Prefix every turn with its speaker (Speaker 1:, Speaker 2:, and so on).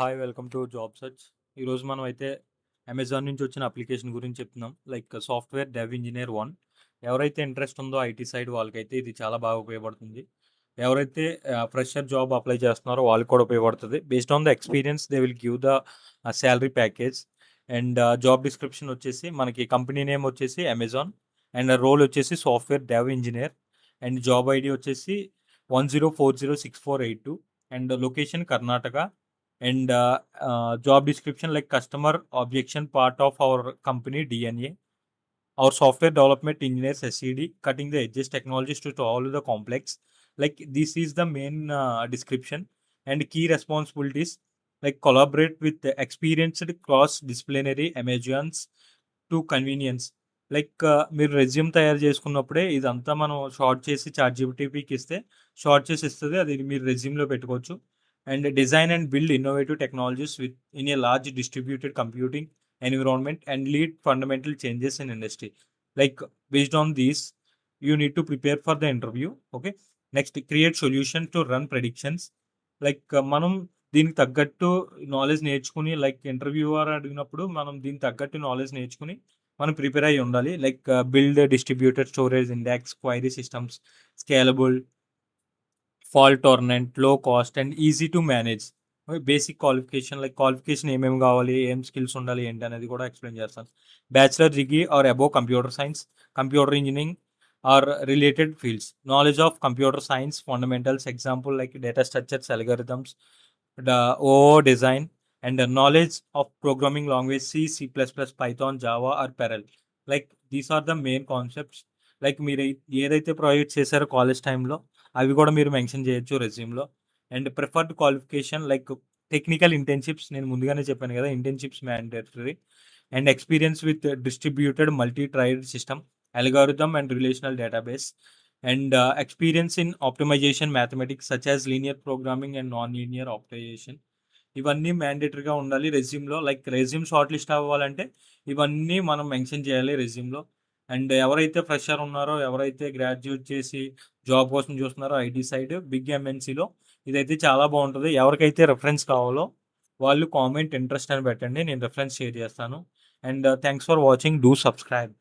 Speaker 1: Hi welcome to job search. ఈరోజు మనం అయితే అమెజాన్ నుంచి వచ్చిన అప్లికేషన్ గురించి చెప్తున్నాం. Like software dev engineer 1. ఎవరైతే ఇంట్రెస్ట్ ఉందో ఐటీ సైడ్ వాళ్ళకైతే ఇది చాలా బాగా ఉపయోగపడుతుంది. ఎవరైతే ఫ్రెషర్ జాబ్ అప్లై చేస్తున్నారో వాళ్ళకి కూడా ఉపయోగపడుతుంది. Based on the experience they will give the salary package. And job description వచ్చేసి మనకి కంపెనీ నేమ్ వచ్చేసి అమెజాన్ అండ్ రోల్ వచ్చేసి software dev engineer and job ID వచ్చేసి 10406482 and location Karnataka. And job description like customer objection part of our company DNA. Our software development engineers SCD cutting the edges technologies to solve the complex. Like this is the main description and key responsibilities like collaborate with the experienced cross-disciplinary Amazons to convenience. Like మీరు resume తయారు చేసుకున్నప్పుడే ఇదంతా మనం short చేసి chat జీపీటీకి ఇస్తే short చేసి ఇస్తుంది. అది మీరు రెజ్యూమ్లో పెట్టుకోవచ్చు. And design and build innovative technologies in a large distributed computing environment and lead fundamental changes in industry. Like based on these, you need to prepare for the interview. Okay. Next, create solution to run predictions. Like మనం దీనికి తగ్గట్టు knowledge నేర్చుకుని like interviewer అడిగినప్పుడు మనం దీనికి తగ్గట్టు knowledge నేర్చుకుని మనం ప్రిపేర్ అయ్యి ఉండాలి. Like build distributed storage index query systems scalable fault tolerant low cost and easy to manage. Basic qualification like qualification ఏమేమి కావాలి, ఏం స్కిల్స్ ఉండాలి ఏంటి అనేది కూడా ఎక్స్ప్లెయిన్ చేస్తాను. Bachelor degree or above computer science, computer engineering or related fields, knowledge of computer science fundamentals example like data structures algorithms, O design and knowledge of programming language C++, Python, Java or Perl. Like these are the main concepts. Like మీరు ఏదైతే project చేశారో college టైంలో అవి కూడా మీరు mention చేయొచ్చు రెజ్యూమ్లో. And preferred qualification like technical internships, నేను ముందుగానే చెప్పాను కదా internships mandatory. And experience with distributed multi tiered system algorithm and relational database. And experience in optimization mathematics such as linear programming and non linear optimization. ఇవన్నీ మ్యాండేటరీగా ఉండాలి రెజ్యూమ్లో. Like resume short list అవ్వాలంటే ఇవన్నీ మనం మెన్షన్ చేయాలి రెజ్యూమ్లో. And ఎవరైతే fresher ఉన్నారో, ఎవరైతే గ్రాడ్యుయేట్ చేసి జాబ్ కోసం చూస్తున్నారో ఐటీ సైడ్ బిగ్ ఎంఎన్సీలో ఇదైతే చాలా బాగుంటుంది. ఎవరికైతే రెఫరెన్స్ కావాలో వాళ్ళు కామెంట్ ఇంట్రెస్ట్ అని పెట్టండి, నేను రెఫరెన్స్ షేర్ చేస్తాను. And thanks for watching. Do subscribe.